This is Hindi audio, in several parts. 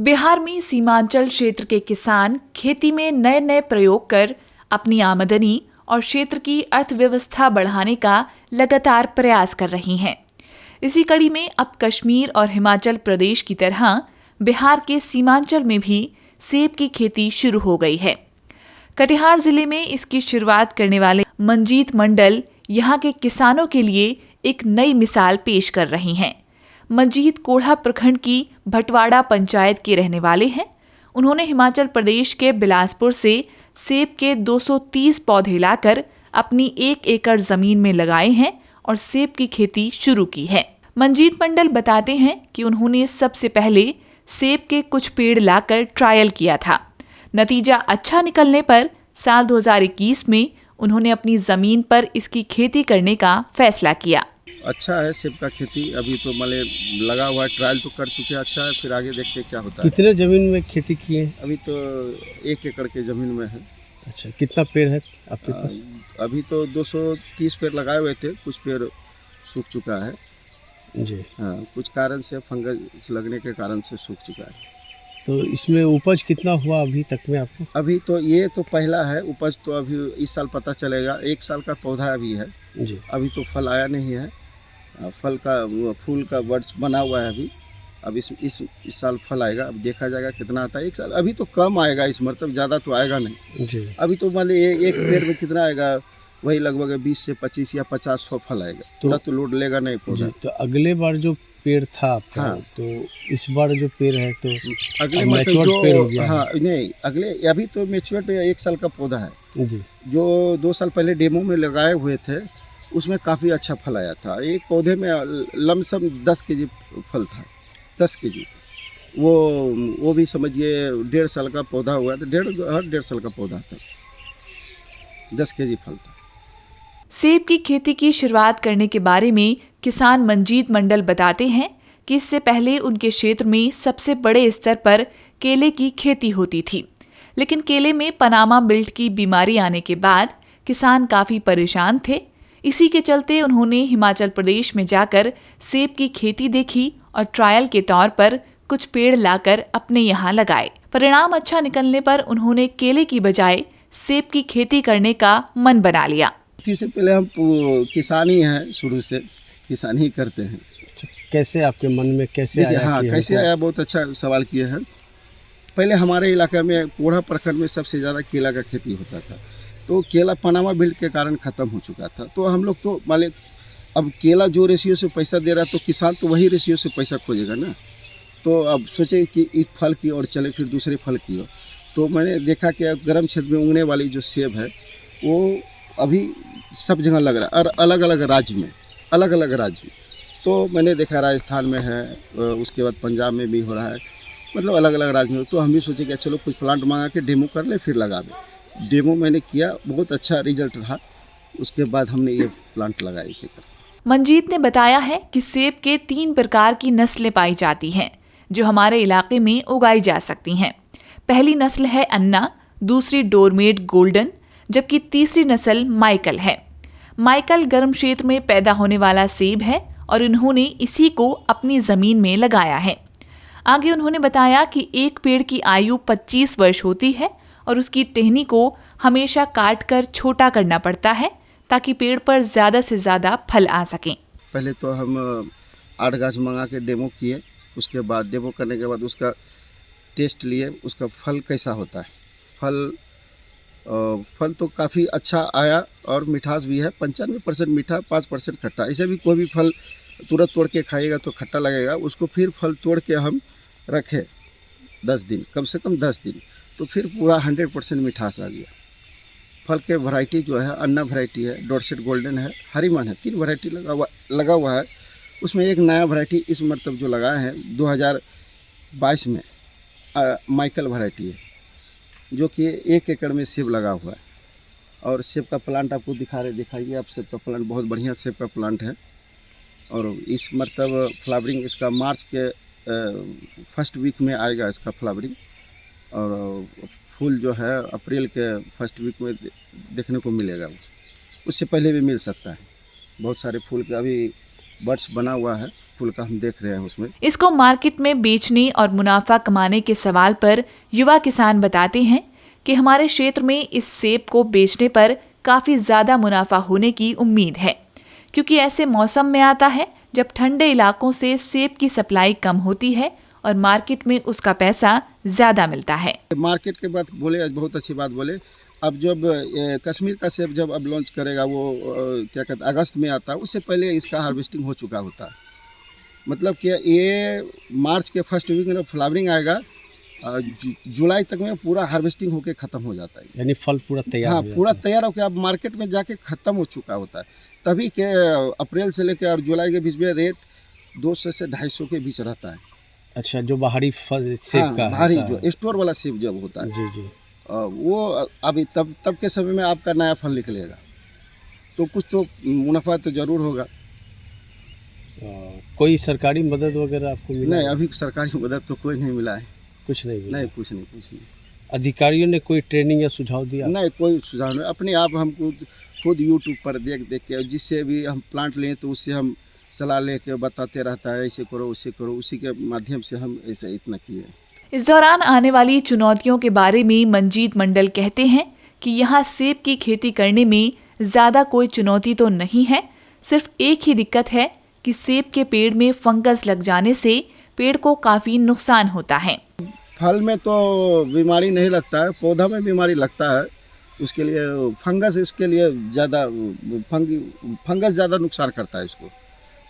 बिहार में सीमांचल क्षेत्र के किसान खेती में नए नए प्रयोग कर अपनी आमदनी और क्षेत्र की अर्थव्यवस्था बढ़ाने का लगातार प्रयास कर रही हैं। इसी कड़ी में अब कश्मीर और हिमाचल प्रदेश की तरह बिहार के सीमांचल में भी सेब की खेती शुरू हो गई है। कटिहार जिले में इसकी शुरुआत करने वाले मंजीत मंडल यहाँ के किसानों के लिए एक नई मिसाल पेश कर रही हैं। मंजीत कोढ़ा प्रखंड की भटवाड़ा पंचायत के रहने वाले हैं। उन्होंने हिमाचल प्रदेश के बिलासपुर से सेब के 230 पौधे लाकर अपनी 1 एकड़ जमीन में लगाए हैं और सेब की खेती शुरू की है। मंजीत मंडल बताते हैं कि उन्होंने सबसे पहले सेब के कुछ पेड़ लाकर ट्रायल किया था। नतीजा अच्छा निकलने पर साल 2021 में उन्होंने अपनी जमीन पर इसकी खेती करने का फैसला किया। अच्छा है सेब का खेती, अभी तो मले लगा हुआ है, ट्रायल तो कर चुके हैं, अच्छा है, फिर आगे देखते क्या होता है। कितने ज़मीन में खेती किए? अभी तो 1 एकड़ के ज़मीन में है। अच्छा, कितना पेड़ है आपके पास? अभी तो 230 पेड़ लगाए हुए थे, कुछ पेड़ सूख चुका है जी। हाँ, कुछ कारण से फंगस लगने के कारण से सूख चुका है। तो इसमें उपज कितना हुआ अभी तक में आपको? अभी तो ये तो पहला है, उपज तो अभी इस साल पता चलेगा। 1 साल का पौधा अभी है जी। अभी तो फल आया नहीं है, फल का फूल का बर्ड्स बना हुआ है अभी। अब इस साल फल आएगा, अब देखा जाएगा कितना आता है। 1 साल अभी तो कम आएगा, इस मतलब ज़्यादा तो आएगा नहीं जी। अभी तो मान लीजिए एक पेड़ में कितना आएगा, वही लगभग 20 से 25 या 50 फल आएगा। थोड़ा तो लोड लेगा नहीं पौधा। तो अगले बार जो पेड़ था आपका, हाँ। तो इस बार जो पेड़ है तो अगले मैच्योर पेड़ हो गया। हाँ नहीं, अगले अभी तो मैच्योर 1 साल का पौधा है जी। जो 2 साल पहले डेमो में लगाए हुए थे, उसमें काफ़ी अच्छा फल आया था। एक पौधे में लमसम 10 केजी फल था, 10 केजी। वो भी समझिए 1.5 साल का पौधा हुआ था, 1.5 साल का पौधा था, 10 केजी फल था। सेब की खेती की शुरुआत करने के बारे में किसान मंजीत मंडल बताते हैं कि इससे पहले उनके क्षेत्र में सबसे बड़े स्तर पर केले की खेती होती थी, लेकिन केले में पनामा बिल्ट की बीमारी आने के बाद किसान काफ़ी परेशान थे। इसी के चलते उन्होंने हिमाचल प्रदेश में जाकर सेब की खेती देखी और ट्रायल के तौर पर कुछ पेड़ लाकर अपने यहाँ लगाए। परिणाम अच्छा निकलने पर उन्होंने केले की बजाय सेब की खेती करने का मन बना लिया। इससे पहले हम किसान ही हैं, शुरू से किसान ही करते हैं। कैसे आपके मन में कैसे आया? हाँ, कैसे आया, बहुत अच्छा सवाल किए हैं। पहले हमारे इलाके में कोढ़ा प्रखंड में सबसे ज़्यादा केला का खेती होता था, तो केला पनामा बिल्ट के कारण ख़त्म हो चुका था। तो हम लोग तो माले अब केला जो रेशियो से पैसा दे रहा, तो किसान तो वही रेशियो से पैसा खोजेगा ना। तो अब सोचे कि एक फल की और चले फिर दूसरे फल की हो। तो मैंने देखा कि गर्म क्षेत्र में उगने वाली जो सेब है वो अभी सब जगह लग रहा है, और अलग अलग राज्य में। तो मैंने देखा राजस्थान में है, उसके बाद पंजाब में भी हो रहा है, मतलब अलग अलग राज्य में। तो हम भी सोचे कि चलो कुछ प्लांट मंगा के डेमो कर ले, फिर लगा दें। डेमो मैंने किया, बहुत अच्छा रिजल्ट रहा। उसके बाद हमने ये प्लांट लगाई। मंजीत ने बताया है कि सेब के 3 प्रकार की नस्लें पाई जाती हैं जो हमारे इलाके में उगाई जा सकती हैं। पहली नस्ल है अन्ना, दूसरी डोरमेट गोल्डन, जबकि तीसरी नस्ल माइकल है। माइकल गर्म क्षेत्र में पैदा होने वाला सेब है और इन्होंने इसी को अपनी जमीन में लगाया है। आगे उन्होंने बताया कि एक पेड़ की आयु 25 वर्ष होती है और उसकी टहनी को हमेशा काटकर छोटा करना पड़ता है ताकि पेड़ पर ज़्यादा से ज़्यादा फल आ सकें। पहले तो हम 8 गाछ मंगा के डेमो किए, उसके बाद डेमो करने के बाद उसका टेस्ट लिए, उसका फल कैसा होता है। फल तो काफ़ी अच्छा आया और मिठास भी है, 95% मीठा, 5% खट्टा। ऐसे भी कोई भी फल तुरंत तोड़ के खाइएगा तो खट्टा लगेगा, उसको फिर फल तोड़ के हम रखे 10 दिन, कम से कम 10 दिन, तो फिर पूरा 100% मिठास आ गया। फल के वैरायटी जो है अन्ना वैरायटी है, डोरसेट गोल्डन है, हरीमन है, 3 वैरायटी लगा हुआ है। उसमें एक नया वैरायटी इस मरतब जो लगाए हैं 2022 में, माइकल वैरायटी है, जो कि 1 एकड़ में सेब लगा हुआ है। और सेब का प्लांट आपको दिखाइए आप, सेब का प्लांट बहुत बढ़िया सेब का प्लांट है। और इस मरतब फ्लावरिंग इसका मार्च के फर्स्ट वीक में आएगा इसका फ्लावरिंग, और फूल जो है अप्रैल के फर्स्ट वीक में देखने को मिलेगा। उससे पहले भी मिल सकता है। बहुत सारे फूल के अभी बर्ड्स बना हुआ है, फूल का हम देख रहे हैं उसमें। इसको मार्केट में बेचने और मुनाफा कमाने के सवाल पर युवा किसान बताते हैं कि हमारे क्षेत्र में इस सेब को बेचने पर काफी ज्यादा मुनाफा होने की उम्मीद है, क्योंकि ऐसे मौसम में आता है जब ठंडे इलाकों से सेब की सप्लाई कम होती है और मार्केट में उसका पैसा ज्यादा मिलता है। मार्केट के बाद बोले, आज बहुत अच्छी बात बोले। अब जब कश्मीर का सेब जब अब लॉन्च करेगा, वो क्या कहते हैं, अगस्त में आता है, उससे पहले इसका हार्वेस्टिंग हो चुका होता है। मतलब कि ये मार्च के फर्स्ट वीक में फ्लावरिंग आएगा, जुलाई तक में पूरा हार्वेस्टिंग होके ख़त्म हो जाता है। यानी फल पूरा तैयार हाँ, हो जाता पूरा है। तैयार होकर अब मार्केट में जाके ख़त्म हो चुका होता है। तभी के अप्रैल से लेकर और जुलाई के बीच में रेट 200 से 250 के बीच रहता है। अच्छा, जो बाहरी फल सेब हाँ, का बाहरी होता जो है। स्टोर वाला सेब जब होता है, जी जी। वो अभी तब के समय में आपका नया फल निकलेगा, तो कुछ तो मुनाफा तो ज़रूर होगा। कोई सरकारी मदद वगैरह आपको मिला? नहीं, अभी सरकारी मदद तो कोई नहीं मिला है। कुछ नहीं मिला। नहीं, कुछ नहीं। अधिकारियों ने कोई ट्रेनिंग या सुझाव दिया? नहीं, कोई सुझाव नहीं। अपने आप हम खुद यूट्यूब पर देख के, जिससे भी हम प्लांट लें तो उससे हम सलाह लेके बताते रहता है, ऐसे करो वैसे करो, उसी के माध्यम से हम ऐसे इतना किए। इस दौरान आने वाली चुनौतियों के बारे में मंजीत मंडल कहते हैं कि यहाँ सेब की खेती करने में ज्यादा कोई चुनौती तो नहीं है, सिर्फ एक ही दिक्कत है कि सेब के पेड़ में फंगस लग जाने से पेड़ को काफी नुकसान होता है। फल में तो बीमारी नहीं लगता है, पौधा में बीमारी लगता है। उसके लिए फंगस, इसके लिए ज़्यादा फंगस ज़्यादा नुकसान करता है इसको।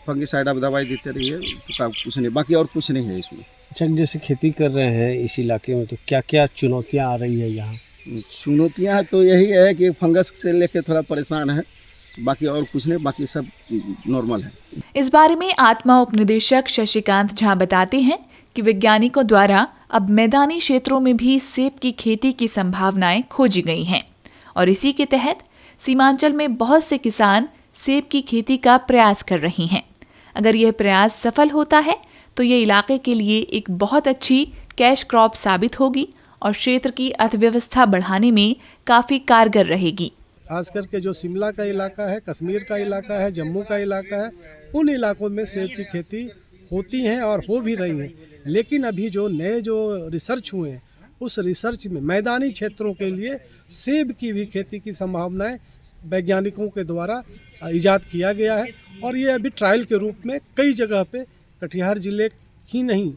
फंगिसाइड आप दवाई देते रहिए तो कुछ नहीं, बाकी और कुछ नहीं है इसमें। अच्छा, जैसे खेती कर रहे हैं इस इलाके में, तो क्या क्या चुनौतियाँ आ रही है यहाँ? चुनौतियाँ तो यही है कि फंगस से लेके थोड़ा परेशान है, बाकी और कुछ नहीं, बाकी सब नॉर्मल है। इस बारे में आत्मा उपनिदेशक शशिकांत झा बताते हैं कि वैज्ञानिकों द्वारा अब मैदानी क्षेत्रों में भी सेब की खेती की संभावनाएं खोजी गई हैं और इसी के तहत सीमांचल में बहुत से किसान सेब की खेती का प्रयास कर रही हैं। अगर यह प्रयास सफल होता है तो ये इलाके के लिए एक बहुत अच्छी कैश क्रॉप साबित होगी और क्षेत्र की अर्थव्यवस्था बढ़ाने में काफी कारगर रहेगी। खास करके जो शिमला का इलाका है, कश्मीर का इलाका है, जम्मू का इलाका है, उन इलाकों में सेब की खेती होती हैं और हो भी रही हैं। लेकिन अभी जो नए जो रिसर्च हुए हैं, उस रिसर्च में मैदानी क्षेत्रों के लिए सेब की भी खेती की संभावनाएं वैज्ञानिकों के द्वारा इजाद किया गया है और ये अभी ट्रायल के रूप में कई जगह पे, कटिहार जिले ही नहीं,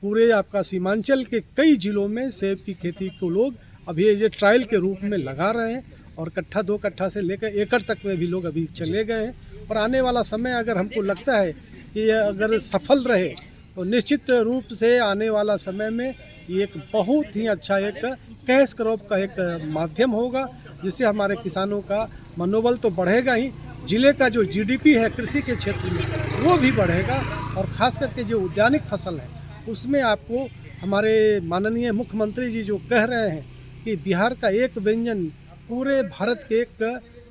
पूरे आपका सीमांचल के कई जिलों में सेब की खेती को लोग अभी ये ट्रायल के रूप में लगा रहे हैं और कट्ठा 2 कट्ठा से लेकर एकड़ तक में भी लोग अभी चले गए हैं। और आने वाला समय अगर हमको लगता है कि ये अगर सफल रहे तो निश्चित रूप से आने वाला समय में ये एक बहुत ही अच्छा एक कैश क्रॉप का एक माध्यम होगा, जिससे हमारे किसानों का मनोबल तो बढ़ेगा ही, जिले का जो जीडीपी है कृषि के क्षेत्र में वो भी बढ़ेगा। और ख़ास करके जो उद्यानिक फसल है उसमें आपको हमारे माननीय मुख्यमंत्री जी जो कह रहे हैं कि बिहार का एक व्यंजन पूरे भारत के एक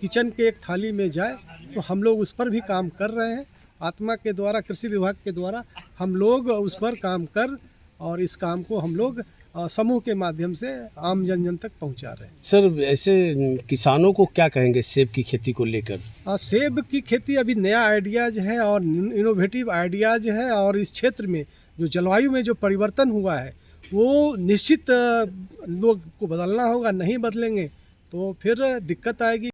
किचन के एक थाली में जाए, तो हम लोग उस पर भी काम कर रहे हैं। आत्मा के द्वारा, कृषि विभाग के द्वारा हम लोग उस पर काम कर और इस काम को हम लोग समूह के माध्यम से आम जन तक पहुंचा रहे हैं। सर, ऐसे किसानों को क्या कहेंगे सेब की खेती को लेकर? सेब की खेती अभी नया आइडियाज़ है और इनोवेटिव आइडियाज़ है और इस क्षेत्र में जो जलवायु में जो परिवर्तन हुआ है वो निश्चित लोग को बदलना होगा। नहीं बदलेंगे तो फिर दिक्कत आएगी।